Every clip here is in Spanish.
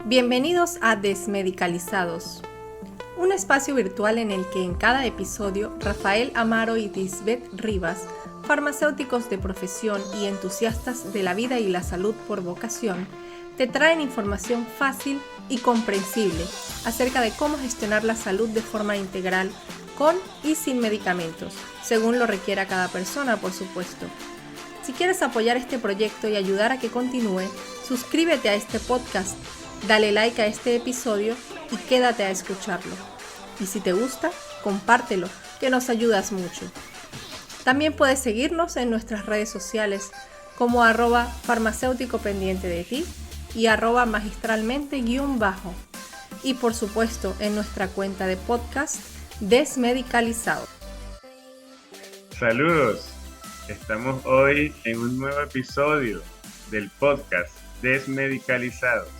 Bienvenidos a Desmedicalizados, un espacio virtual en el que en cada episodio Rafael Amaro y Lisbeth Rivas, farmacéuticos de profesión y entusiastas de la vida y la salud por vocación, te traen información fácil y comprensible acerca de cómo gestionar la salud de forma integral, con y sin medicamentos, según lo requiera cada persona, por supuesto. Si quieres apoyar este proyecto y ayudar a que continúe, suscríbete a este podcast, dale like a este episodio y quédate a escucharlo. Y si te gusta, compártelo, que nos ayudas mucho. También puedes seguirnos en nuestras redes sociales como @farmacéutico pendiente de ti y @magistralmente_. Y por supuesto en nuestra cuenta de podcast Desmedicalizado. Saludos, estamos hoy en un nuevo episodio del podcast Desmedicalizados.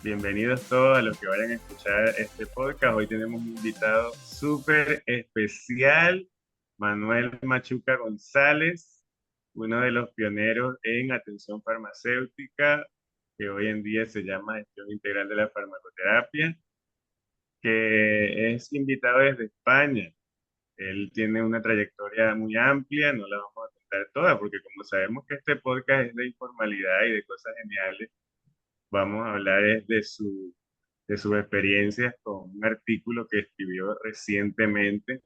Bienvenidos todos a los que vayan a escuchar este podcast. Hoy tenemos un invitado súper especial, Manuel Machuca González, uno de los pioneros en atención farmacéutica, que hoy en día se llama Gestión Integral de la Farmacoterapia, que es invitado desde España. Él tiene una trayectoria muy amplia, no la vamos a contar toda, porque como sabemos que este podcast es de informalidad y de cosas geniales, vamos a hablar de sus experiencias con un artículo que escribió recientemente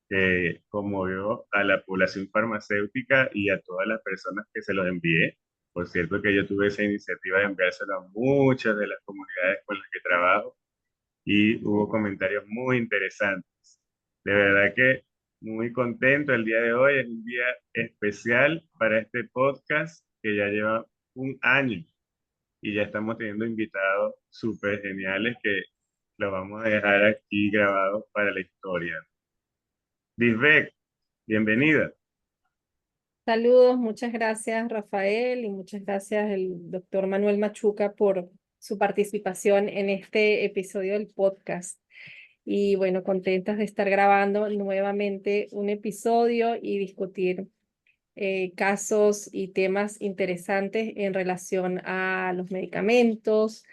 que conmovió a la población farmacéutica y a todas las personas que se los envié. Por cierto que yo tuve esa iniciativa de enviárselo a muchas de las comunidades con las que trabajo y hubo comentarios muy interesantes. De verdad que muy contento. El día de hoy es un día especial para este podcast que ya lleva un año y ya estamos teniendo invitados súper geniales que los vamos a dejar aquí grabados para la historia. Lisbeth, bienvenida. Saludos, muchas gracias Rafael y muchas gracias el doctor Manuel Machuca por su participación en este episodio del podcast. Y bueno, contentas de estar grabando nuevamente un episodio y discutir casos y temas interesantes en relación a los medicamentos,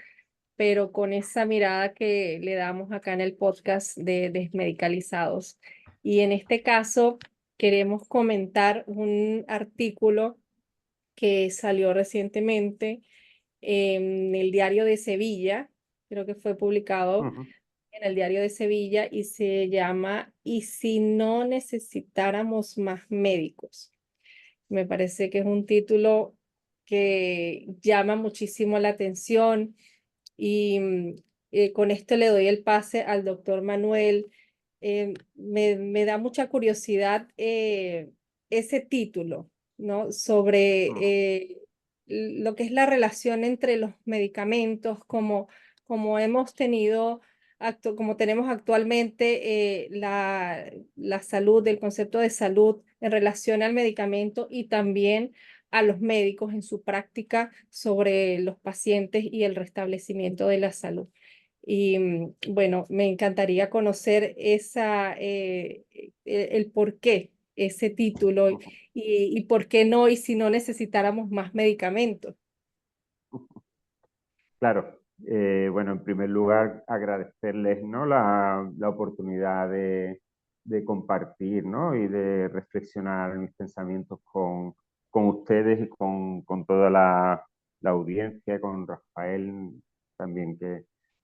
pero con esa mirada que le damos acá en el podcast de Desmedicalizados. Y en este caso queremos comentar un artículo que salió recientemente en el Diario de Sevilla, creo que fue publicado Ujú. en el Diario de Sevilla y se llama ¿Y si no necesitáramos más médicos? Me parece que es un título que llama muchísimo la atención y con esto le doy el pase al doctor Manuel. Me da mucha curiosidad ese título, ¿no? Sobre Ujú. lo que es la relación entre los medicamentos, como hemos tenido, como tenemos actualmente la salud, el concepto de salud en relación al medicamento y también a los médicos en su práctica sobre los pacientes y el restablecimiento de la salud. Y bueno, me encantaría conocer el por qué ese título Ujú. y por qué no, y si no necesitáramos más medicamentos. Claro, bueno, en primer lugar agradecerles, ¿no? la oportunidad de compartir, ¿no? Y de reflexionar mis pensamientos con ustedes y con toda la audiencia, con Rafael también,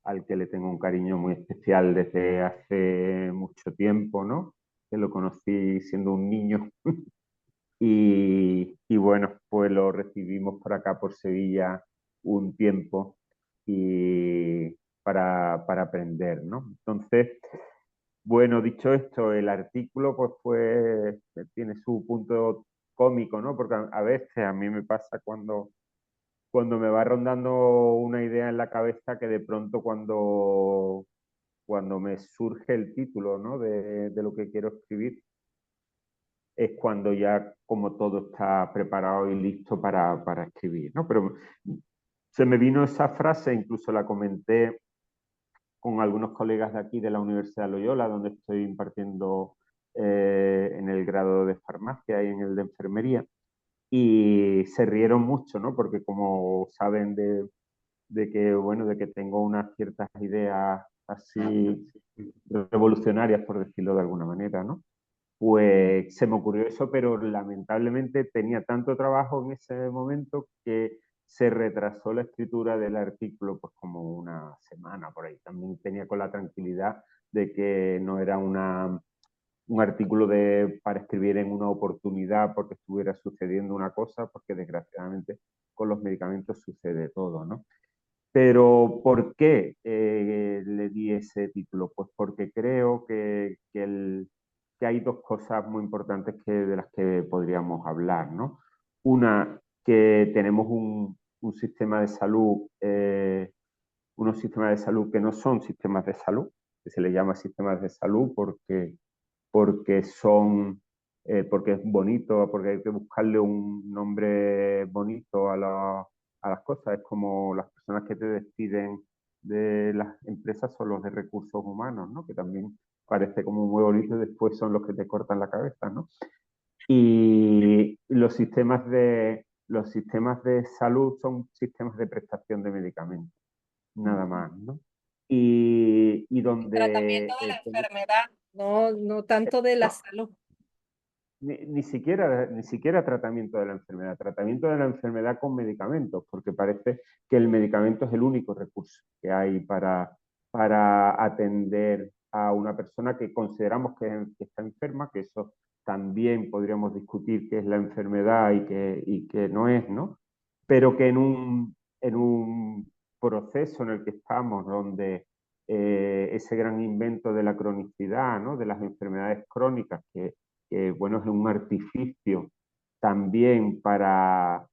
al que le tengo un cariño muy especial desde hace mucho tiempo, ¿no? Que lo conocí siendo un niño. Y bueno, pues lo recibimos por acá, por Sevilla, un tiempo y para aprender, ¿no? Entonces, bueno, dicho esto, el artículo pues tiene su punto cómico, ¿no? Porque a veces a mí me pasa cuando me va rondando una idea en la cabeza que de pronto cuando me surge el título, ¿no? De lo que quiero escribir, es cuando ya como todo está preparado y listo para escribir, ¿no? Pero se me vino esa frase, incluso la comenté con algunos colegas de aquí de la Universidad de Loyola, donde estoy impartiendo en el grado de farmacia y en el de enfermería, y se rieron mucho, ¿no? Porque como saben de que, bueno, de que tengo unas ciertas ideas así revolucionarias, por decirlo de alguna manera, ¿no? Pues se me ocurrió eso, pero lamentablemente tenía tanto trabajo en ese momento que se retrasó la escritura del artículo pues como una semana por ahí. También tenía con la tranquilidad de que no era un artículo para escribir en una oportunidad porque estuviera sucediendo una cosa, porque desgraciadamente con los medicamentos sucede todo, ¿no? Pero ¿por qué le di ese título? Pues porque creo que hay dos cosas muy importantes de las que podríamos hablar, ¿no? Una, que tenemos un sistema de salud, unos sistemas de salud que no son sistemas de salud, que se les llama sistemas de salud porque porque es bonito, porque hay que buscarle un nombre bonito a las cosas. Es como las personas que te despiden de las empresas son los de recursos humanos, ¿no? Que también parece como muy bonito y después son los que te cortan la cabeza, ¿no? Y los sistemas de salud son sistemas de prestación de medicamentos, nada más, ¿no? Y El tratamiento donde de la enfermedad, no, no tanto de la no, salud. ni siquiera tratamiento de la enfermedad, tratamiento de la enfermedad con medicamentos, porque parece que el medicamento es el único recurso que hay para atender a una persona que consideramos que está enferma, que eso también podríamos discutir qué es la enfermedad y qué no es, ¿no? Pero que en un proceso en el que estamos, donde ese gran invento de la cronicidad, ¿no? De las enfermedades crónicas, que bueno, es un artificio también para,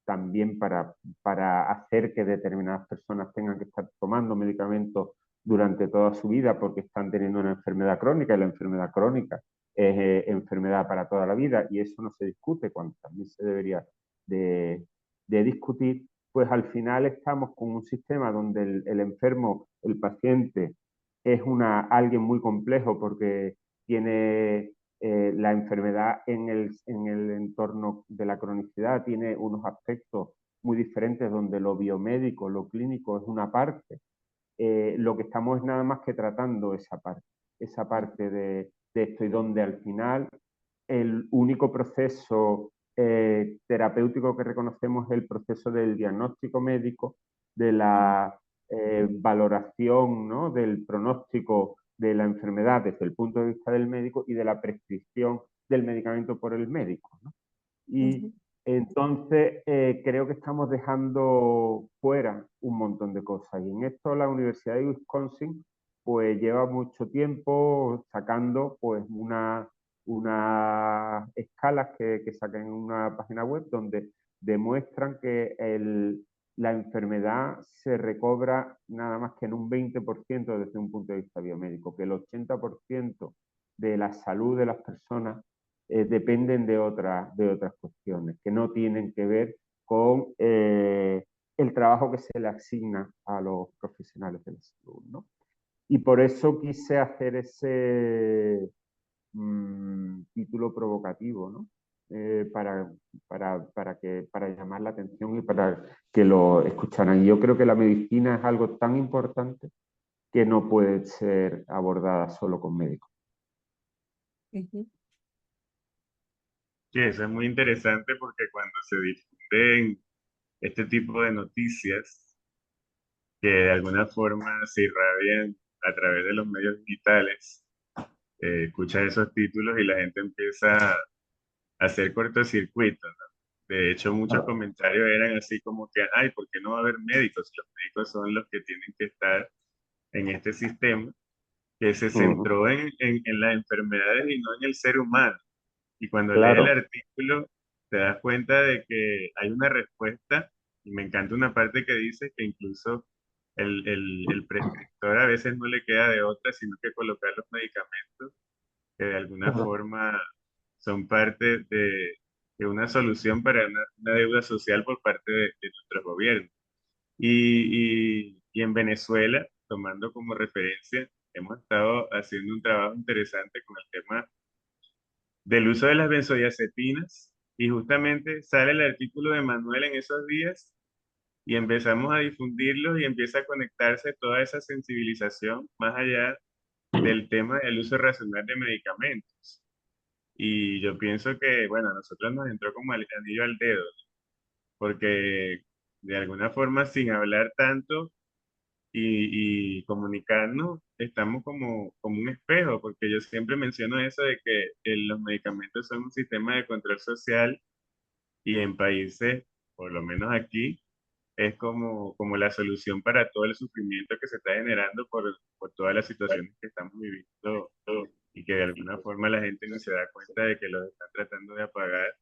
también para hacer que determinadas personas tengan que estar tomando medicamentos durante toda su vida porque están teniendo una enfermedad crónica y la enfermedad crónica es enfermedad para toda la vida y eso no se discute cuando también se debería de discutir, pues al final estamos con un sistema donde el enfermo, el paciente, es alguien muy complejo porque tiene la enfermedad en el entorno de la cronicidad, tiene unos aspectos muy diferentes donde lo biomédico, lo clínico es una parte. Lo que estamos es nada más que tratando esa parte de esto y donde al final el único proceso terapéutico que reconocemos es el proceso del diagnóstico médico, de la valoración, ¿no? Del pronóstico de la enfermedad desde el punto de vista del médico y de la prescripción del medicamento por el médico, ¿no? Y entonces creo que estamos dejando fuera un montón de cosas. Y en esto la Universidad de Wisconsin pues lleva mucho tiempo sacando pues unas escalas que sacan en una página web donde demuestran que la enfermedad se recobra nada más que en un 20% desde un punto de vista biomédico, que el 80% de la salud de las personas dependen de otras cuestiones que no tienen que ver con el trabajo que se le asigna a los profesionales de la salud, ¿no? Y por eso quise hacer ese título provocativo, ¿no? Para llamar la atención y para que lo escucharan. Y yo creo que la medicina es algo tan importante que no puede ser abordada solo con médicos. Ujú. Sí, eso es muy interesante porque cuando se difunden este tipo de noticias que de alguna forma se irradian a través de los medios digitales, escucha esos títulos y la gente empieza a hacer cortocircuito, ¿no? De hecho, muchos comentarios eran así como que, ay, ¿por qué no va a haber médicos? Los médicos son los que tienen que estar en este sistema que se Uh -huh. centró en las enfermedades y no en el ser humano. Y cuando lees el Claro, artículo, te das cuenta de que hay una respuesta, y me encanta una parte que dice que incluso el prescriptor a veces no le queda de otra, sino que colocar los medicamentos que de alguna forma son parte de una solución para una deuda social por parte de nuestros gobiernos. Y en Venezuela, tomando como referencia, hemos estado haciendo un trabajo interesante con el tema del uso de las benzodiazepinas y justamente sale el artículo de Manuel en esos días y empezamos a difundirlos y empieza a conectarse toda esa sensibilización más allá del tema del uso racional de medicamentos. Y yo pienso que, bueno, a nosotros nos entró como anillo al dedo, porque de alguna forma sin hablar tanto y comunicarnos, estamos como un espejo, porque yo siempre menciono eso de que los medicamentos son un sistema de control social y en países, por lo menos aquí, es como la solución para todo el sufrimiento que se está generando por todas las situaciones que estamos viviendo y que de alguna forma la gente no se da cuenta de que los están tratando de apagar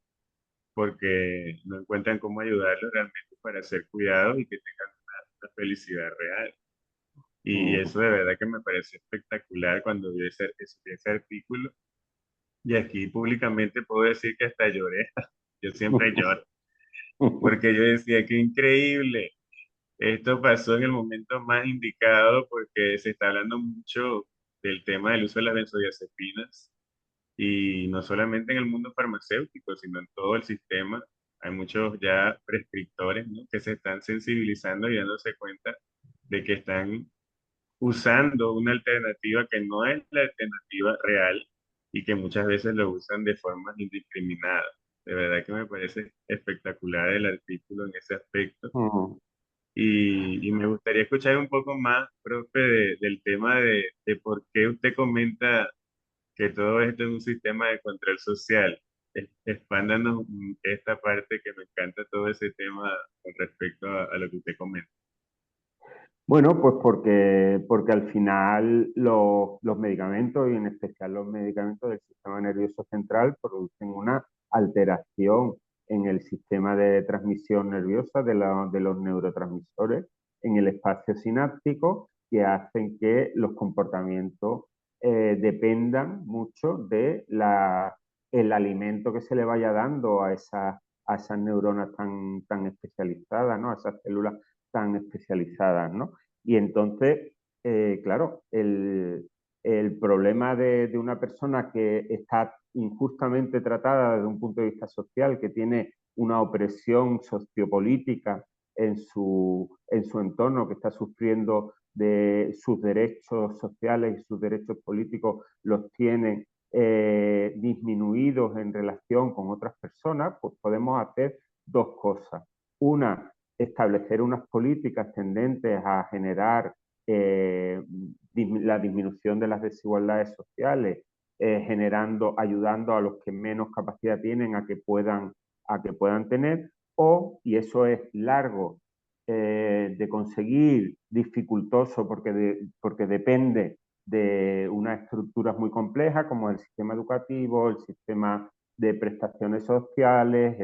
porque no encuentran cómo ayudarlos realmente para ser cuidados y que tengan una felicidad real. Y Mm. eso de verdad que me pareció espectacular cuando vi ese artículo. Y aquí públicamente puedo decir que hasta lloré. Yo siempre lloro, porque yo decía que increíble. Esto pasó en el momento más indicado porque se está hablando mucho del tema del uso de las benzodiazepinas y no solamente en el mundo farmacéutico, sino en todo el sistema. Hay muchos ya prescriptores, ¿no?, que se están sensibilizando y dándose cuenta de que están usando una alternativa que no es la alternativa real y que muchas veces lo usan de forma indiscriminada. De verdad que me parece espectacular el artículo en ese aspecto. Mm. Y me gustaría escuchar un poco más, profe, del tema de por qué usted comenta que todo esto es un sistema de control social. Expándanos esta parte que me encanta todo ese tema con respecto a lo que usted comenta. Bueno, pues porque al final los medicamentos, y en especial los medicamentos del sistema nervioso central, producen una alteración en el sistema de transmisión nerviosa de los neurotransmisores en el espacio sináptico, que hacen que los comportamientos dependan mucho de el alimento que se le vaya dando a esas neuronas tan especializadas, ¿no? A esas células tan especializadas, ¿no? Y entonces, claro, el problema de una persona que está injustamente tratada desde un punto de vista social, que tiene una opresión sociopolítica en su entorno, que está sufriendo de sus derechos sociales y sus derechos políticos, los tiene disminuidos en relación con otras personas, pues podemos hacer dos cosas. Una, establecer unas políticas tendentes a generar la disminución de las desigualdades sociales, ayudando a los que menos capacidad tienen a que puedan tener, y eso es largo de conseguir, dificultoso porque depende de unas estructuras muy complejas como el sistema educativo, el sistema de prestaciones sociales,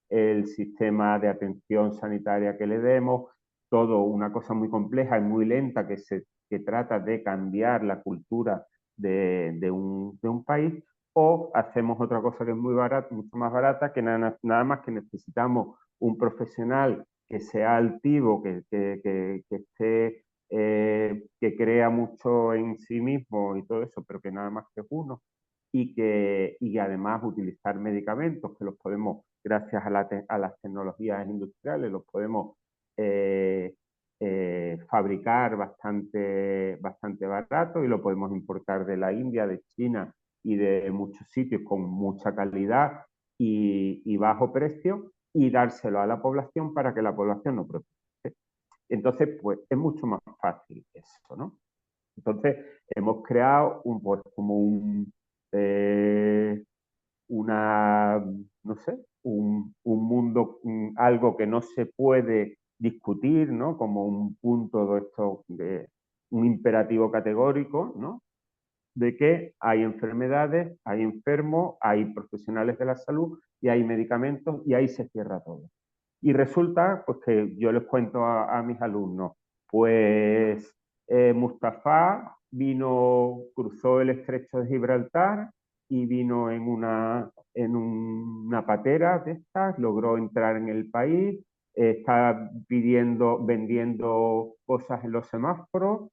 el sistema de atención sanitaria que le demos, todo una cosa muy compleja y muy lenta que trata de cambiar la cultura de un país, o hacemos otra cosa que es muy barata, mucho más barata, que nada más que necesitamos un profesional que sea altivo, que esté, que crea mucho en sí mismo y todo eso, pero que nada más que es uno, y además utilizar medicamentos que los podemos, gracias a las tecnologías industriales, los podemos eh, fabricar bastante barato y lo podemos importar de la India, de China y de muchos sitios con mucha calidad y bajo precio, y dárselo a la población para que la población no proteste. Entonces, pues es mucho más fácil eso, ¿no? Entonces, hemos creado pues, como eh, una, no sé, un mundo, algo que no se puede discutir, ¿no? Como un punto de esto, de un imperativo categórico, ¿no? De que hay enfermedades, hay enfermos, hay profesionales de la salud y hay medicamentos y ahí se cierra todo. Y resulta pues, que yo les cuento a mis alumnos, pues Mustafa cruzó el estrecho de Gibraltar y vino en una patera de estas, logró entrar en el país, está vendiendo cosas en los semáforos,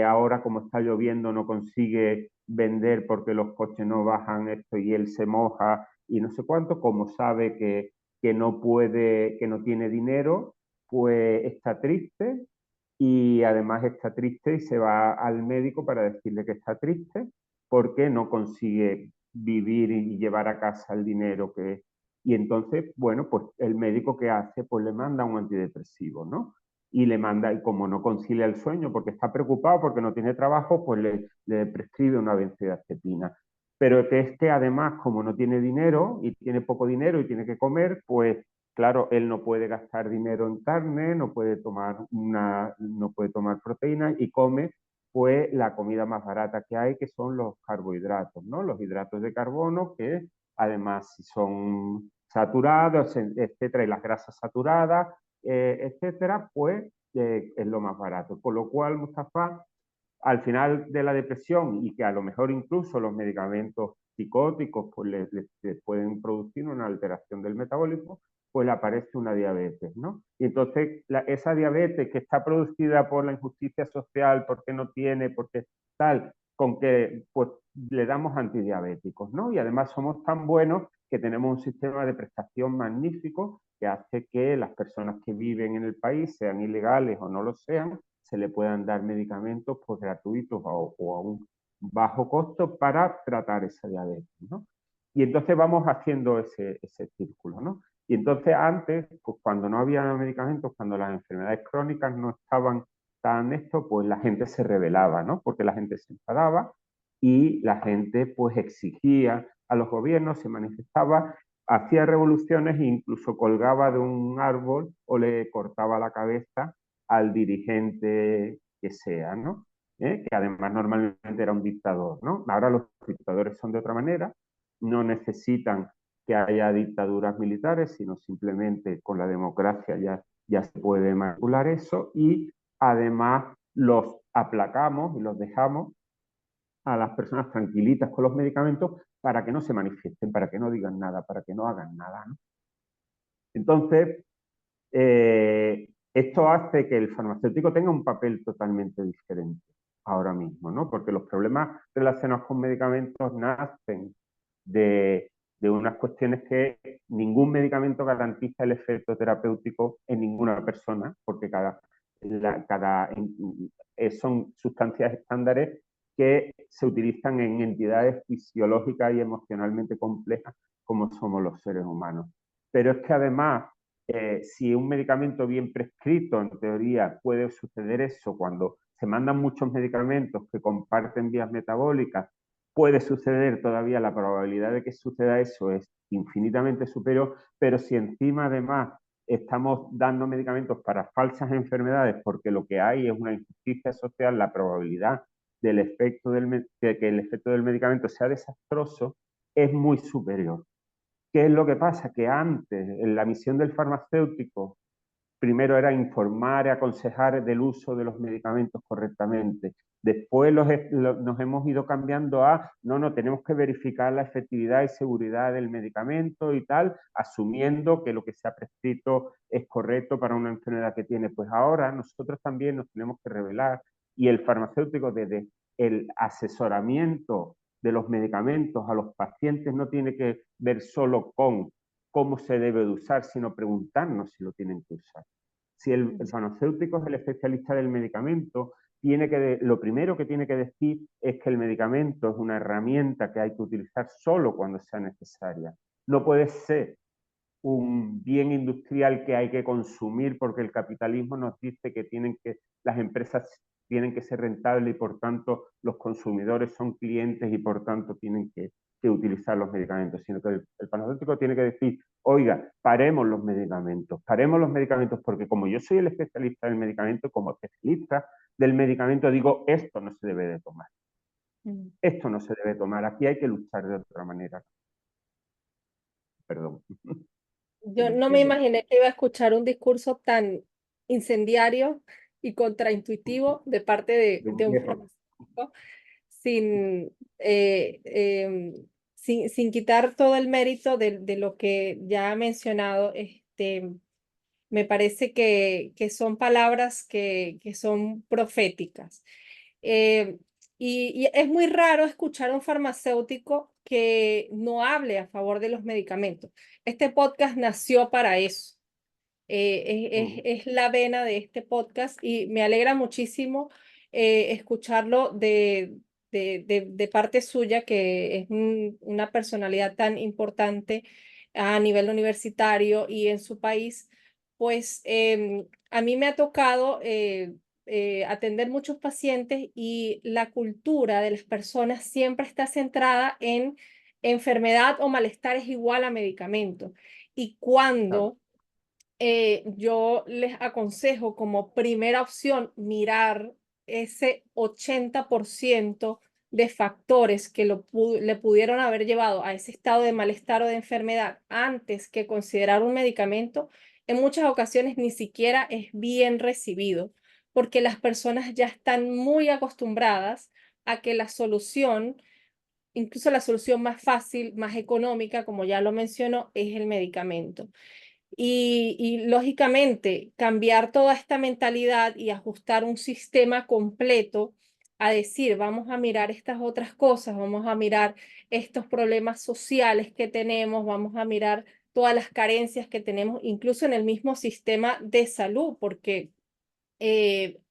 ahora como está lloviendo no consigue vender porque los coches no bajan esto y él se moja y no sé cuánto, como sabe que no puede, que no tiene dinero, pues está triste y además está triste y se va al médico para decirle que está triste porque no consigue vivir y llevar a casa el dinero que... Y entonces, bueno, pues el médico que hace, pues le manda un antidepresivo, ¿no? Y le manda, y como no concilia el sueño porque está preocupado, porque no tiene trabajo, pues le prescribe una benzodiazepina. Pero que es que además, como no tiene dinero y tiene poco dinero y tiene que comer, pues claro, él no puede gastar dinero en carne, no puede tomar proteínas y come pues la comida más barata que hay, que son los carbohidratos, ¿no? Los hidratos de carbono que además si son saturados, etcétera, y las grasas saturadas, etcétera, pues es lo más barato. Con lo cual, Mustafa, al final de la depresión y que a lo mejor incluso los medicamentos psicóticos pues le pueden producir una alteración del metabolismo, pues le aparece una diabetes, ¿no? Y entonces esa diabetes que está producida por la injusticia social, porque no tiene, porque tal, con que pues le damos antidiabéticos, ¿no? Y además somos tan buenos que tenemos un sistema de prestación magnífico que hace que las personas que viven en el país, sean ilegales o no lo sean, se le puedan dar medicamentos pues, gratuitos o a un bajo costo para tratar esa diabetes, ¿no? Y entonces vamos haciendo ese círculo, ¿no? Y entonces antes, pues cuando no había medicamentos, cuando las enfermedades crónicas no estaban tan esto, pues la gente se rebelaba, ¿no? Porque la gente se enfadaba y la gente pues exigía a los gobiernos, se manifestaba, hacía revoluciones e incluso colgaba de un árbol o le cortaba la cabeza al dirigente que sea, ¿no? Que además normalmente era un dictador, ¿no? Ahora los dictadores son de otra manera, no necesitan que haya dictaduras militares, sino simplemente con la democracia ya se puede manipular eso y además los aplacamos y los dejamos a las personas tranquilitas con los medicamentos para que no se manifiesten, para que no digan nada, para que no hagan nada, ¿no? Entonces, esto hace que el farmacéutico tenga un papel totalmente diferente ahora mismo, ¿no? Porque los problemas relacionados con medicamentos nacen de, de unas cuestiones que ningún medicamento garantiza el efecto terapéutico en ninguna persona, porque son sustancias estándares que se utilizan en entidades fisiológicas y emocionalmente complejas como somos los seres humanos. Pero es que además si un medicamento bien prescrito, en teoría, puede suceder eso cuando se mandan muchos medicamentos que comparten vías metabólicas, puede suceder todavía, la probabilidad de que suceda eso es infinitamente superior, pero si encima además estamos dando medicamentos para falsas enfermedades porque lo que hay es una injusticia social, la probabilidad de que el efecto del medicamento sea desastroso es muy superior. ¿Qué es lo que pasa? Que antes, en la misión del farmacéutico, primero era informar y aconsejar del uso de los medicamentos correctamente. Después nos hemos ido cambiando a, no, tenemos que verificar la efectividad y seguridad del medicamento y tal, asumiendo que lo que se ha prescrito es correcto para una enfermedad que tiene. Pues ahora nosotros también nos tenemos que revelar y el farmacéutico desde el asesoramiento de los medicamentos a los pacientes no tiene que ver solo con cómo se debe de usar, sino preguntarnos si lo tienen que usar. Si el farmacéutico es el especialista del medicamento, lo primero que tiene que decir es que el medicamento es una herramienta que hay que utilizar solo cuando sea necesaria. No puede ser un bien industrial que hay que consumir porque el capitalismo nos dice que las empresas tienen que ser rentables y por tanto los consumidores son clientes y por tanto tienen que utilizar los medicamentos, sino que el farmacéutico tiene que decir, oiga, paremos los medicamentos porque como yo soy el especialista del medicamento, como especialista del medicamento digo, esto no se debe de tomar. Esto no se debe tomar, aquí hay que luchar de otra manera. Perdón. Yo no me imaginé que iba a escuchar un discurso tan incendiario y contraintuitivo de parte de un farmacéutico sin, sin quitar todo el mérito de lo que ya ha mencionado. Me parece que son palabras que son proféticas. Eh, y es muy raro escuchar a un farmacéutico que no hable a favor de los medicamentos. Este podcast nació para eso, Mm. Es la vena de este podcast y me alegra muchísimo escucharlo de parte suya, que es una personalidad tan importante a nivel universitario y en su país. Pues a mí me ha tocado atender muchos pacientes y la cultura de las personas siempre está centrada en enfermedad o malestar es igual a medicamento. Y Claro, cuando yo les aconsejo como primera opción mirar ese 80% de factores que le pudieron haber llevado a ese estado de malestar o de enfermedad antes que considerar un medicamento, en muchas ocasiones ni siquiera es bien recibido, porque las personas ya están muy acostumbradas a que la solución, incluso la solución más fácil, más económica, como ya lo mencionó, es el medicamento. Lógicamente, cambiar toda esta mentalidad y ajustar un sistema completo a decir, vamos a mirar estas otras cosas, vamos a mirar estos problemas sociales que tenemos, vamos a mirar todas las carencias que tenemos, incluso en el mismo sistema de salud, porque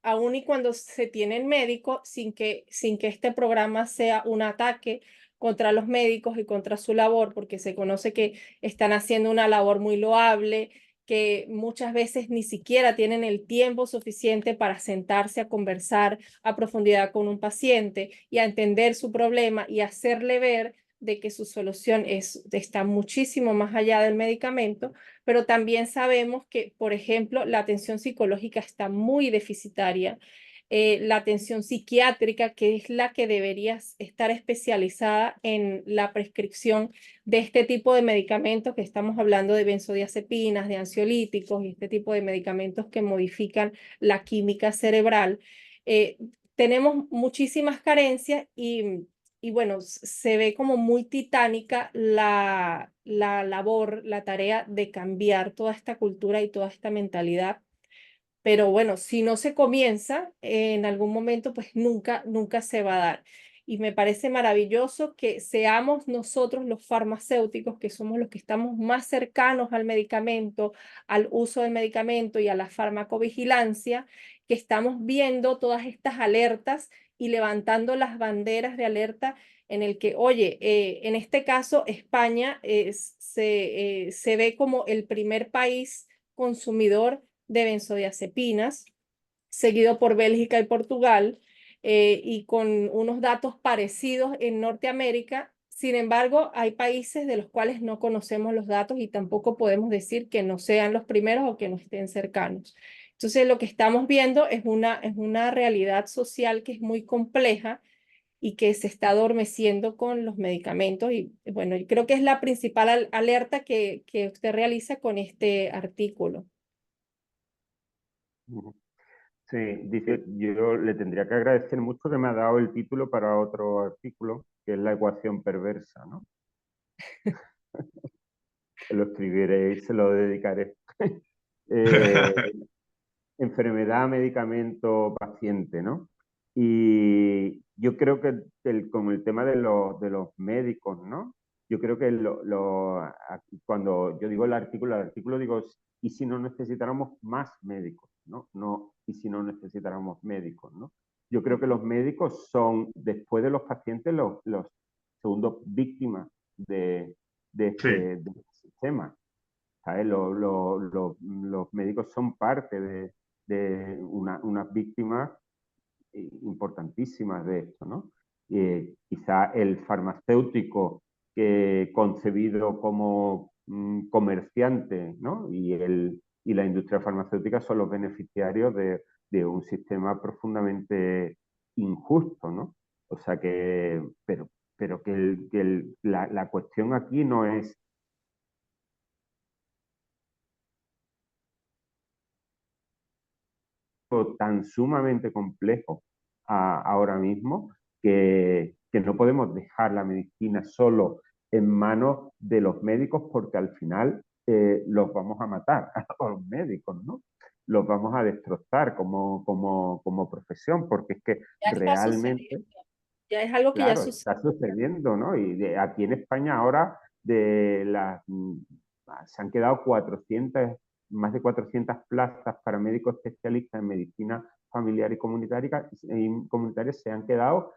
aun y cuando se tiene el médico, sin que este programa sea un ataque contra los médicos y contra su labor, porque se conoce que están haciendo una labor muy loable, que muchas veces ni siquiera tienen el tiempo suficiente para sentarse a conversar a profundidad con un paciente y a entender su problema y hacerle ver de que su solución está muchísimo más allá del medicamento, pero también sabemos que, por ejemplo, la atención psicológica está muy deficitaria. La atención psiquiátrica, que es la que debería estar especializada en la prescripción de este tipo de medicamentos, que estamos hablando de benzodiazepinas, de ansiolíticos y este tipo de medicamentos que modifican la química cerebral. Eh, Tenemos muchísimas carencias y bueno, se ve como muy titánica la labor, la tarea de cambiar toda esta cultura y toda esta mentalidad. Pero bueno, si no se comienza en algún momento, pues nunca se va a dar. Y me parece maravilloso que seamos nosotros los farmacéuticos, que somos los que estamos más cercanos al medicamento, al uso del medicamento y a la farmacovigilancia, que estamos viendo todas estas alertas y levantando las banderas de alerta en el que, oye, en este caso, España se ve como el primer país consumidor de benzodiazepinas, seguido por Bélgica y Portugal, y con unos datos parecidos en Norteamérica. Sin embargo, hay países de los cuales no conocemos los datos y tampoco podemos decir que no sean los primeros o que no estén cercanos. Entonces, lo que estamos viendo es una realidad social que es muy compleja y que se está adormeciendo con los medicamentos. Y bueno, yo creo que es la principal alerta que usted realiza con este artículo. ujú. Sí, dice, yo le tendría que agradecer mucho que me ha dado el título para otro artículo, que es la ecuación perversa, ¿no? Lo escribiré y se lo dedicaré. Eh, enfermedad, medicamento, paciente, ¿no? Y yo creo que con el tema de los médicos, ¿no? Yo creo que cuando yo digo el artículo digo, ¿y si no necesitáramos más médicos? ¿No? No, ¿y si no necesitáramos médicos? ¿No? Yo creo que los médicos son, después de los pacientes, los segundos víctimas Sí, de este sistema. ¿Sabes? Los médicos son parte de unas víctimas importantísimas de esto, ¿no? Quizá el farmacéutico que concebido como comerciante, ¿no? Y la industria farmacéutica son los beneficiarios de un sistema profundamente injusto, ¿no? O sea que, pero que, la cuestión aquí no es tan sumamente complejo ahora mismo que no podemos dejar la medicina solo en manos de los médicos porque al final los vamos a matar a los médicos, ¿no? Los vamos a destrozar como profesión porque es que Ya está realmente, sucediendo, ya es algo que ya claro, sucede. está sucediendo, ¿no? Y aquí en España ahora de las se han quedado 400 más de 400 plazas para médicos especialistas en medicina familiar y comunitaria se han quedado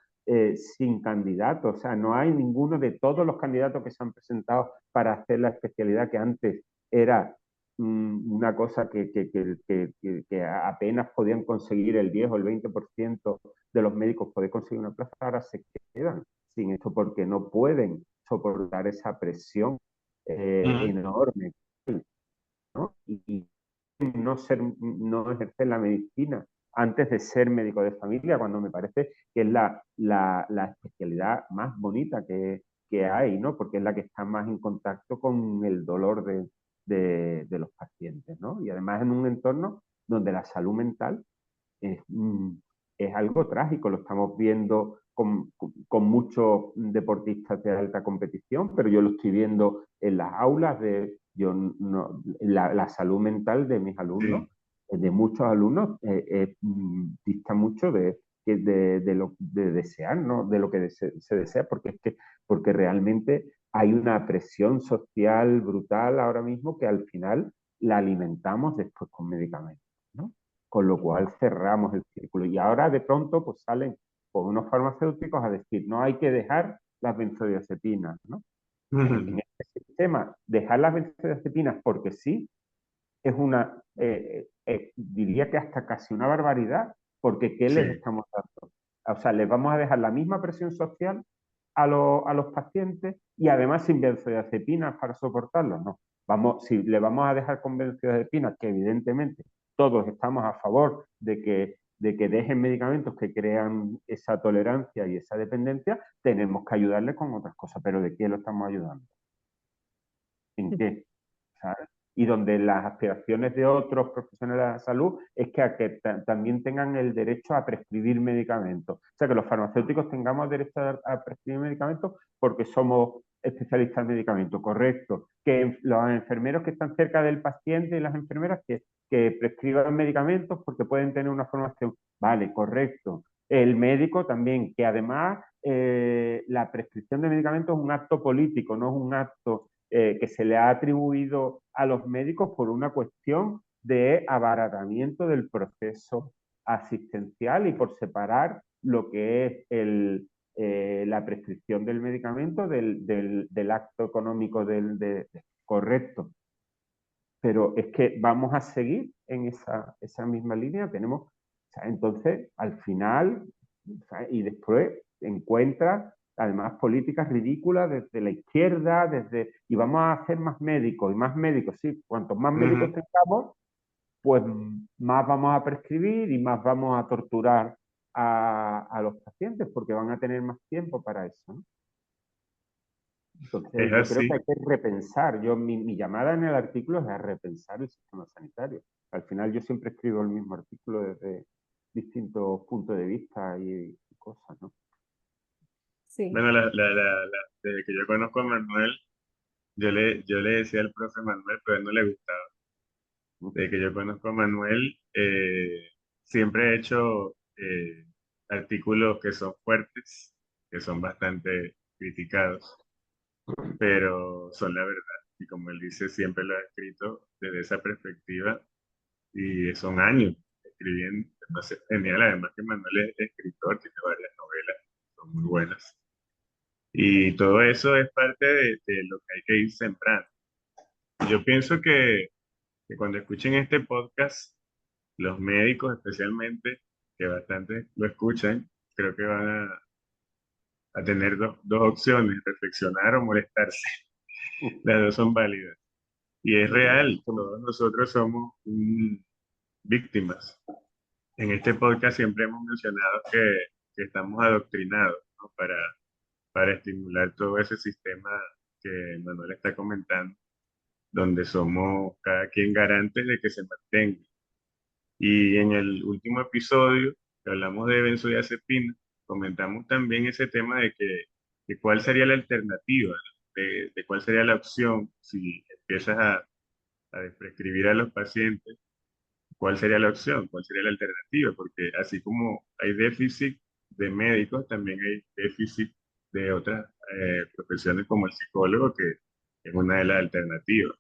sin candidatos. O sea, no hay ninguno de todos los candidatos que se han presentado para hacer la especialidad que antes era una cosa que apenas podían conseguir el 10 o el 20% de los médicos poder conseguir una plaza, ahora se quedan sin esto porque no pueden soportar esa presión Ujú. enorme, ¿no? Y no ejercer la medicina antes de ser médico de familia, cuando me parece que es la especialidad más bonita que hay, ¿no? Porque es la que está más en contacto con el dolor de los pacientes, ¿no? Y además en un entorno donde la salud mental es, es algo trágico, lo estamos viendo con muchos deportistas de alta competición, pero yo lo estoy viendo en las aulas, yo no, la salud mental de mis alumnos, Sí. de muchos alumnos, dista mucho de desear, ¿no? De lo que se desea, porque es que porque realmente hay una presión social brutal ahora mismo que al final la alimentamos después con medicamentos, ¿no? Con lo cual cerramos el círculo. Y ahora de pronto pues salen con unos farmacéuticos a decir, no hay que dejar las benzodiazepinas, ¿no? En Ujú. este sistema, dejar las benzodiazepinas porque sí, es una, diría que hasta casi una barbaridad, porque ¿qué les Sí. estamos dando? O sea, les vamos a dejar la misma presión social a los pacientes y además sin benzodiazepinas para soportarlo, no. Vamos, si le vamos a dejar con benzodiazepinas, que evidentemente todos estamos a favor de que dejen medicamentos que crean esa tolerancia y esa dependencia, tenemos que ayudarle con otras cosas. ¿Pero de qué lo estamos ayudando? ¿En qué? ¿Sabes? Y donde las aspiraciones de otros profesionales de la salud es que, también tengan el derecho a prescribir medicamentos. O sea, que los farmacéuticos tengamos derecho a prescribir medicamentos porque somos especialistas en medicamentos, correcto. Que los enfermeros que están cerca del paciente y las enfermeras que prescriban medicamentos porque pueden tener una formación. Vale, correcto. El médico también, que además la prescripción de medicamentos es un acto político, no es un acto que se le ha atribuido a los médicos por una cuestión de abaratamiento del proceso asistencial y por separar lo que es la prescripción del medicamento del acto económico correcto. Pero es que vamos a seguir en esa misma línea. Tenemos, o sea, entonces, al final, o sea, y después encuentra además políticas ridículas desde la izquierda, y vamos a hacer más médicos, sí, cuantos más médicos Ujú. tengamos, pues más vamos a prescribir y más vamos a torturar a los pacientes porque van a tener más tiempo para eso, ¿no? Es Entonces, yo creo que hay así. que repensar. Mi llamada en el artículo es a repensar el sistema sanitario. Al final, yo siempre escribo el mismo artículo desde distintos puntos de vista y cosas, ¿no? Sí. Bueno, desde que yo conozco a Manuel, yo le decía al profe Manuel, pero a él no le gustaba. Desde que yo conozco a Manuel, siempre he hecho artículos que son fuertes, que son bastante criticados, pero son la verdad. Y como él dice, siempre lo ha escrito desde esa perspectiva y son años escribiendo. Entonces, genial, además que Manuel es escritor, tiene varias novelas, son muy buenas. Y todo eso es parte de lo que hay que ir sembrando. Yo pienso que cuando escuchen este podcast, los médicos especialmente, que bastante lo escuchan, creo que van a tener dos opciones, reflexionar o molestarse. Las dos son válidas. Y es Sí, real, todos nosotros somos víctimas. En este podcast siempre hemos mencionado que estamos adoctrinados, ¿no? Para estimular todo ese sistema que Manuel está comentando, donde somos cada quien garantes de que se mantenga. Y en el último episodio que hablamos de benzodiazepina, comentamos también ese tema de cuál sería la alternativa, ¿no? De cuál sería la opción si empiezas a prescribir a los pacientes, cuál sería la opción, cuál sería la alternativa, porque así como hay déficit de médicos, también hay déficit de otras profesiones como el psicólogo, que es una de las alternativas.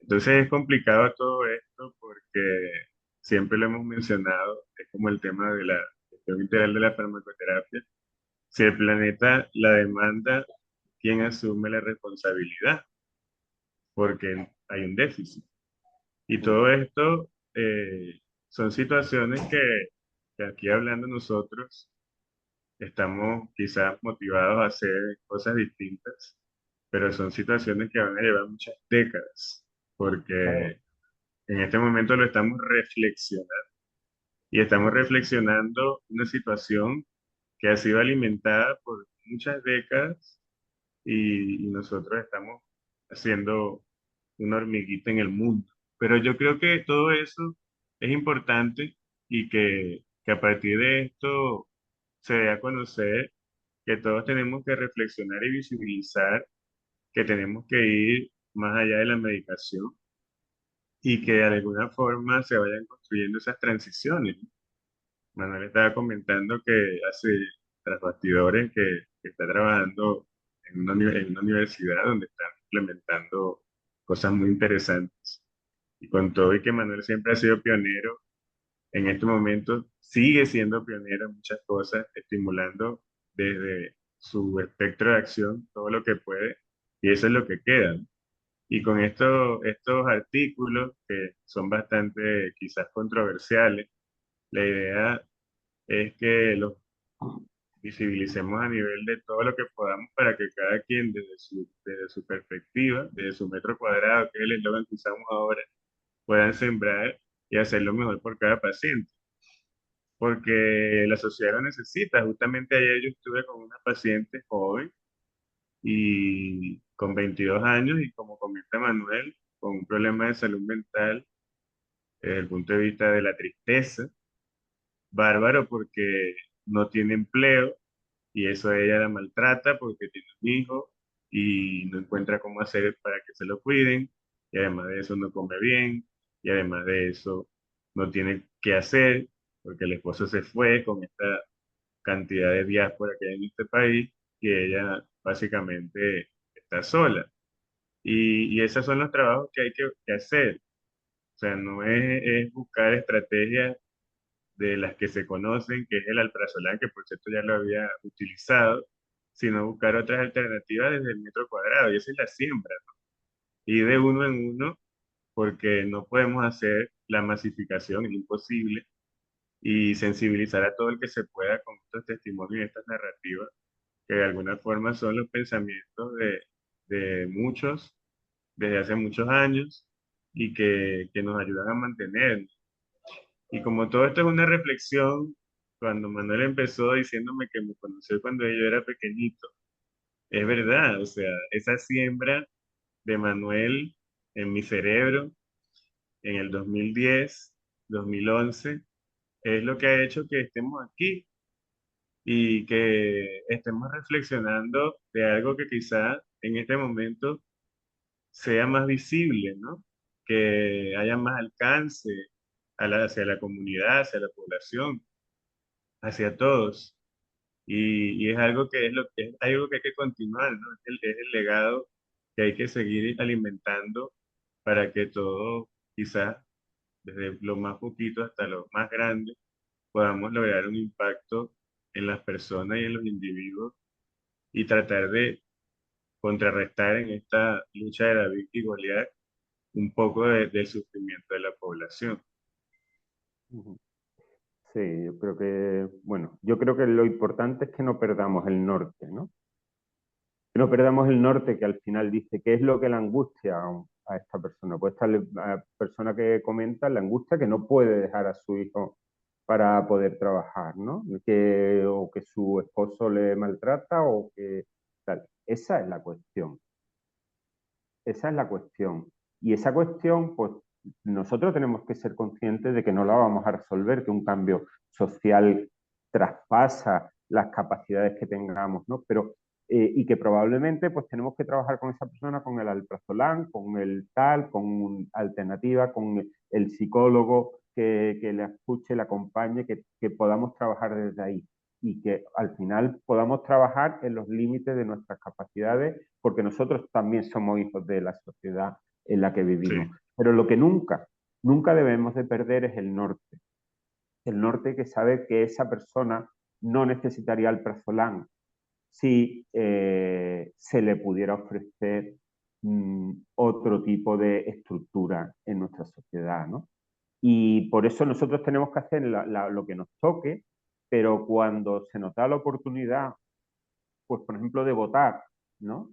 Entonces es complicado todo esto porque siempre lo hemos mencionado, es como el tema de la gestión integral de la farmacoterapia. Si el planeta la demanda, ¿quién asume la responsabilidad? Porque hay un déficit. Y todo esto son situaciones que aquí hablando nosotros estamos quizás motivados a hacer cosas distintas, pero son situaciones que van a llevar muchas décadas, Claro. porque en este momento lo estamos reflexionando y estamos reflexionando una situación que ha sido alimentada por muchas décadas y nosotros estamos haciendo una hormiguita en el mundo. Pero yo creo que todo eso es importante y que a partir de esto se dé a conocer que todos tenemos que reflexionar y visibilizar que tenemos que ir más allá de la medicación y que de alguna forma se vayan construyendo esas transiciones. Manuel estaba comentando que hace tras bastidores que está trabajando en una universidad donde están implementando cosas muy interesantes. Y con todo y que Manuel siempre ha sido pionero, en este momento sigue siendo pionero en muchas cosas, estimulando desde su espectro de acción todo lo que puede, y eso es lo que queda, ¿no? Y con estos artículos que son bastante quizás controversiales, la idea es que los visibilicemos a nivel de todo lo que podamos para que cada quien desde su perspectiva, desde su metro cuadrado, que es el eslogan que usamos ahora, puedan sembrar y hacer lo mejor por cada paciente. Porque la sociedad lo necesita. Justamente ayer yo estuve con una paciente joven y con 22 años y como comenta Manuel, con un problema de salud mental desde el punto de vista de la tristeza, bárbaro porque no tiene empleo y eso a ella la maltrata porque tiene un hijo y no encuentra cómo hacer para que se lo cuiden y además de eso no come bien y además de eso no tiene qué hacer porque el esposo se fue con esta cantidad de diáspora que hay en este país y ella básicamente está sola. Y esos son los trabajos que hay que hacer. O sea, no es buscar estrategias de las que se conocen, que es el alprazolam, que por cierto ya lo había utilizado, sino buscar otras alternativas desde el metro cuadrado, y esa es la siembra, ¿no? Y de uno en uno, porque no podemos hacer la masificación, es imposible, y sensibilizar a todo el que se pueda con estos testimonios y estas narrativas, que de alguna forma son los pensamientos de muchos desde hace muchos años y que nos ayudan a mantenernos. Y como todo esto es una reflexión, cuando Manuel empezó diciéndome que me conoció cuando yo era pequeñito, es verdad, o sea, esa siembra de Manuel en mi cerebro en el 2010, 2011, es lo que ha hecho que estemos aquí y que estemos reflexionando de algo que quizá en este momento sea más visible, ¿no? Que haya más alcance hacia la comunidad, hacia la población, hacia todos. Y es algo que es algo que hay que continuar, ¿no? Es el legado que hay que seguir alimentando para que todos, quizás desde lo más poquito hasta lo más grande, podamos lograr un impacto en las personas y en los individuos y tratar de contrarrestar en esta lucha de David y Goliat un poco del sufrimiento de la población. Ujú. Sí, yo creo que, bueno, yo creo que lo importante es que no perdamos el norte, ¿no? Que no perdamos el norte, que al final dice qué es lo que le angustia a esta persona. Pues esta persona que comenta la angustia que no puede dejar a su hijo para poder trabajar, ¿no? O que su esposo le maltrata o que tal. Esa es la cuestión. Esa es la cuestión. Y esa cuestión, pues nosotros tenemos que ser conscientes de que no la vamos a resolver, que un cambio social traspasa las capacidades que tengamos, ¿no? Pero, y que probablemente pues tenemos que trabajar con esa persona, con el alprazolam, con el tal, con alternativa, con el psicólogo que le escuche, le acompañe, que podamos trabajar desde ahí y que al final podamos trabajar en los límites de nuestras capacidades, porque nosotros también somos hijos de la sociedad en la que Sí, vivimos. Pero lo que nunca debemos de perder es el norte. El norte, que sabe que esa persona no necesitaría el Prazolam si se le pudiera ofrecer otro tipo de estructura en nuestra sociedad, ¿no? Y por eso nosotros tenemos que hacer lo que nos toque, pero cuando se nos da la oportunidad, pues por ejemplo, de votar, ¿no?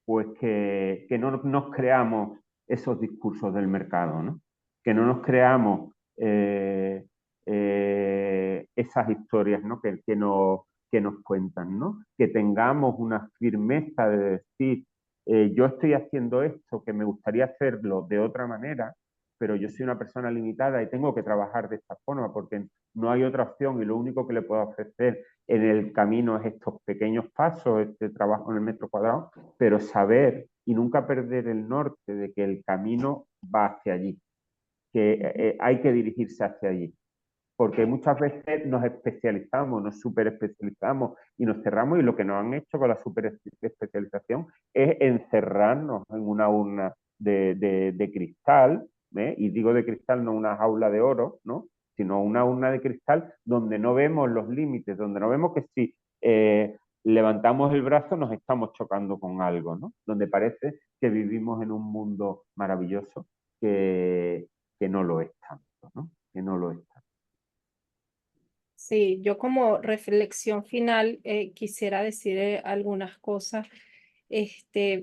Pues que no nos creamos esos discursos del mercado, ¿no? Que no nos creamos esas historias, ¿no? Que nos cuentan, ¿no? Que tengamos una firmeza de decir, yo estoy haciendo esto, que me gustaría hacerlo de otra manera, pero yo soy una persona limitada y tengo que trabajar de esta forma porque no hay otra opción y lo único que le puedo ofrecer en el camino es estos pequeños pasos, este trabajo en el metro cuadrado, pero saber y nunca perder el norte de que el camino va hacia allí, que hay que dirigirse hacia allí. Porque muchas veces nos especializamos, nos superespecializamos y nos cerramos, y lo que nos han hecho con la superespecialización es encerrarnos en una urna de cristal, ¿eh? Y digo de cristal, no una jaula de oro, ¿no? Sino una urna de cristal donde no vemos los límites, donde no vemos que si levantamos el brazo nos estamos chocando con algo, ¿no? Donde parece que vivimos en un mundo maravilloso que no lo es tanto, ¿no? Que no lo es tanto. Sí, yo como reflexión final quisiera decir algunas cosas.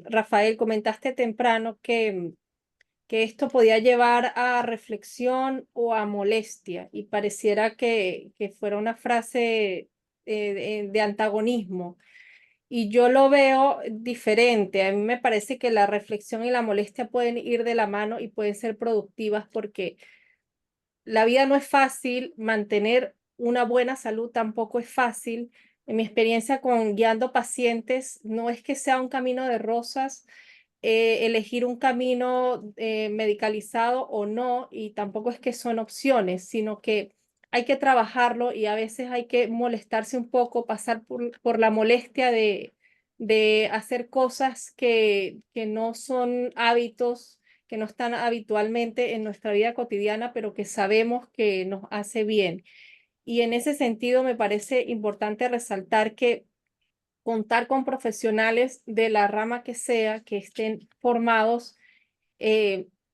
Rafael, comentaste temprano que esto podía llevar a reflexión o a molestia y pareciera que fuera una frase de antagonismo. Y yo lo veo diferente. A mí me parece que la reflexión y la molestia pueden ir de la mano y pueden ser productivas porque la vida no es fácil, mantener una buena salud tampoco es fácil. En mi experiencia con guiando pacientes, no es que sea un camino de rosas, elegir un camino medicalizado o no, y tampoco es que son opciones, sino que hay que trabajarlo y a veces hay que molestarse un poco, pasar por la molestia de hacer cosas que no son hábitos, que no están habitualmente en nuestra vida cotidiana, pero que sabemos que nos hace bien. Y en ese sentido me parece importante resaltar que contar con profesionales de la rama que sea, que estén formados,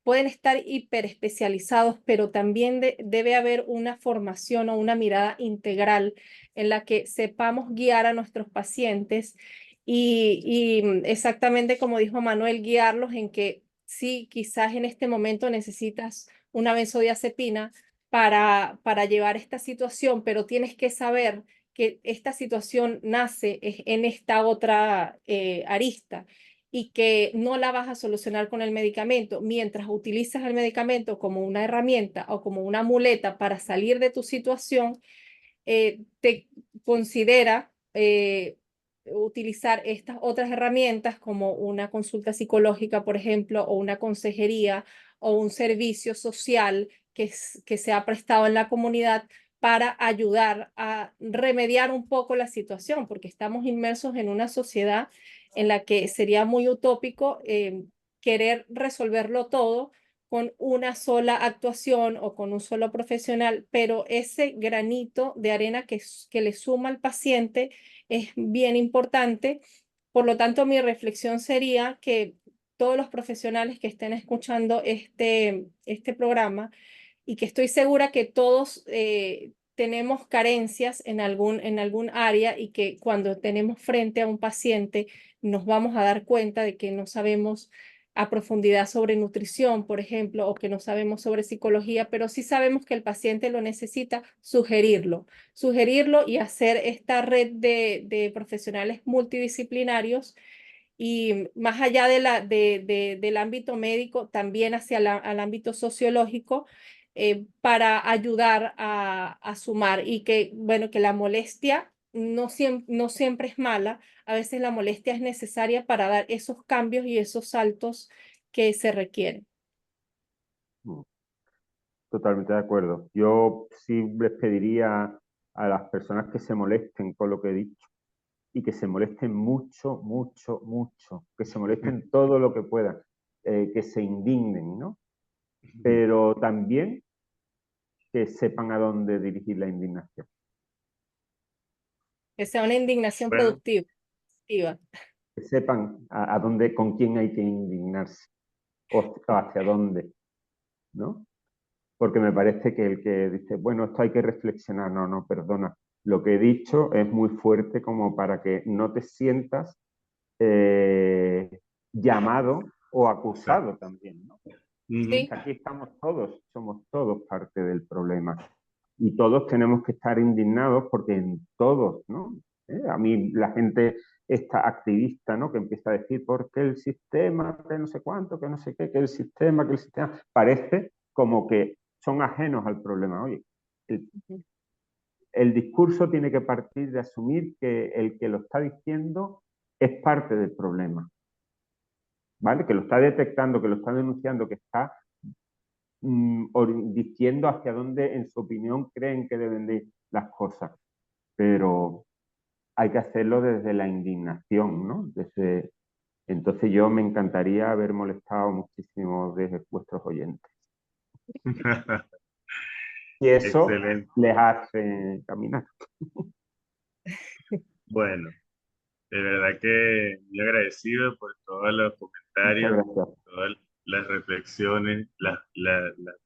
pueden estar hiperespecializados, pero también debe haber una formación o una mirada integral en la que sepamos guiar a nuestros pacientes y exactamente como dijo Manuel, guiarlos en que sí, quizás en este momento necesitas una benzodiazepina para llevar esta situación, pero tienes que saber que esta situación nace en esta otra arista y que no la vas a solucionar con el medicamento. Mientras utilizas el medicamento como una herramienta o como una muleta para salir de tu situación, te considera utilizar estas otras herramientas como una consulta psicológica, por ejemplo, o una consejería o un servicio social que se ha prestado en la comunidad para ayudar a remediar un poco la situación, porque estamos inmersos en una sociedad en la que sería muy utópico querer resolverlo todo con una sola actuación o con un solo profesional, pero ese granito de arena que le suma al paciente es bien importante. Por lo tanto, mi reflexión sería que todos los profesionales que estén escuchando este programa y que estoy segura que todos tenemos carencias en algún área y que cuando tenemos frente a un paciente nos vamos a dar cuenta de que no sabemos a profundidad sobre nutrición, por ejemplo, o que no sabemos sobre psicología, pero sí sabemos que el paciente lo necesita, sugerirlo y hacer esta red de profesionales multidisciplinarios y más allá del ámbito médico, también hacia al ámbito sociológico, para ayudar a sumar y que, bueno, que la molestia no siempre es mala, a veces la molestia es necesaria para dar esos cambios y esos saltos que se requieren. Totalmente de acuerdo. Yo sí les pediría a las personas que se molesten con lo que he dicho y que se molesten mucho, mucho, mucho, que se molesten todo lo que puedan, que se indignen, ¿no? Pero también que sepan a dónde dirigir la indignación. Que sea una indignación Bueno, productiva. Que sepan a dónde, con quién hay que indignarse o hacia dónde, ¿no? Porque me parece que el que dice, bueno, esto hay que reflexionar, no, perdona, lo que he dicho es muy fuerte como para que no te sientas llamado o acusado también, ¿no? Sí. Aquí estamos todos, somos todos parte del problema y todos tenemos que estar indignados porque en todos, ¿no? A mí la gente esta activista, ¿no? Que empieza a decir, porque el sistema, que no sé cuánto, que no sé qué, que el sistema, parece como que son ajenos al problema. Oye, el discurso tiene que partir de asumir que el que lo está diciendo es parte del problema, ¿vale? Que lo está detectando, que lo está denunciando, que está diciendo hacia dónde, en su opinión, creen que deben de ir las cosas. Pero hay que hacerlo desde la indignación, ¿no? Entonces yo me encantaría haber molestado muchísimo de vuestros oyentes. Y eso excelente. les hace caminar. Bueno, de verdad que muy agradecido por todos los Muchas comentarios, gracias. todas las reflexiones, la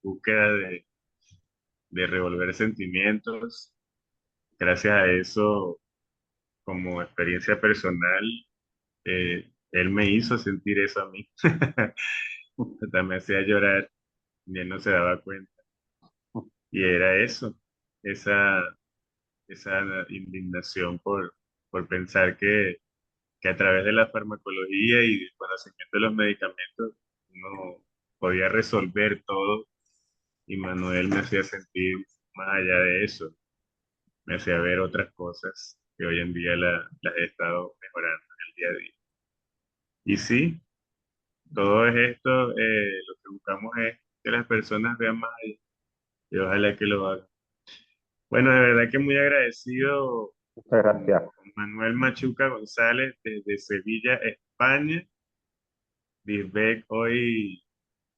búsqueda de revolver sentimientos. Gracias a eso, como experiencia personal, él me hizo sentir eso a mí. Hasta me hacía llorar y él no se daba cuenta. Y era eso, esa, esa indignación por pensar que a través de la farmacología y del conocimiento de los medicamentos uno podía resolver todo, y Manuel me hacía sentir más allá de eso, me hacía ver otras cosas que hoy en día las he estado mejorando en el día a día. Y sí, todo es esto, lo que buscamos es que las personas vean más allá, y ojalá que lo hagan. Bueno, de verdad que muy agradecido Muchas con gracias. Manuel Machuca González desde Sevilla, España. Lisbeth hoy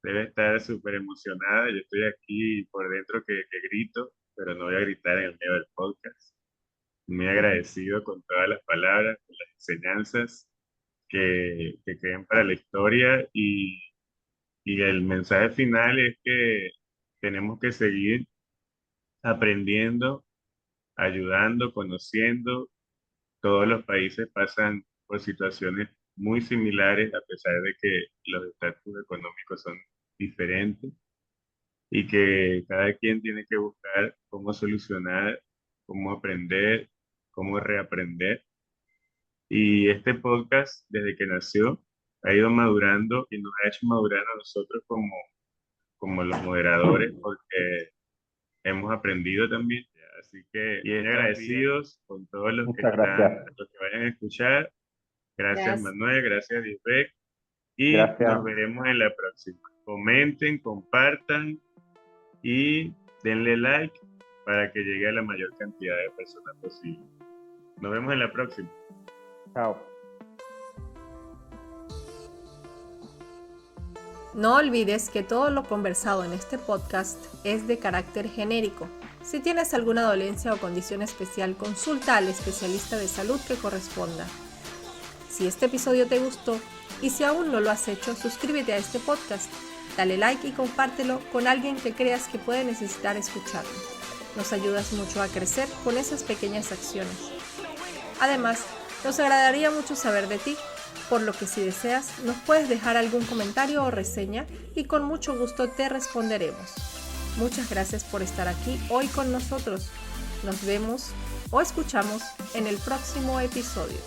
debe estar súper emocionada. Yo estoy aquí por dentro que grito, pero no voy a gritar en el medio del podcast. Muy agradecido con todas las palabras, con las enseñanzas que queden para la historia, y el mensaje final es que tenemos que seguir aprendiendo, ayudando, conociendo. Todos los países pasan por situaciones muy similares a pesar de que los estatus económicos son diferentes, y que cada quien tiene que buscar cómo solucionar, cómo aprender, cómo reaprender. Y este podcast, desde que nació, ha ido madurando y nos ha hecho madurar a nosotros como los moderadores, porque hemos aprendido también. Así que bien agradecidos con todos Muchas gracias. los que vayan a escuchar. Gracias, Gracias. Manuel, gracias, Lisbeth, y nos Gracias. veremos en la próxima. Comenten, compartan y denle like para que llegue a la mayor cantidad de personas posible. Nos vemos en la próxima. Chao. No olvides que todo lo conversado en este podcast es de carácter genérico. Si tienes alguna dolencia o condición especial, consulta al especialista de salud que corresponda. Si este episodio te gustó y si aún no lo has hecho, suscríbete a este podcast, dale like y compártelo con alguien que creas que puede necesitar escucharlo. Nos ayudas mucho a crecer con esas pequeñas acciones. Además, nos agradaría mucho saber de ti, por lo que si deseas, nos puedes dejar algún comentario o reseña y con mucho gusto te responderemos. Muchas gracias por estar aquí hoy con nosotros. Nos vemos o escuchamos en el próximo episodio.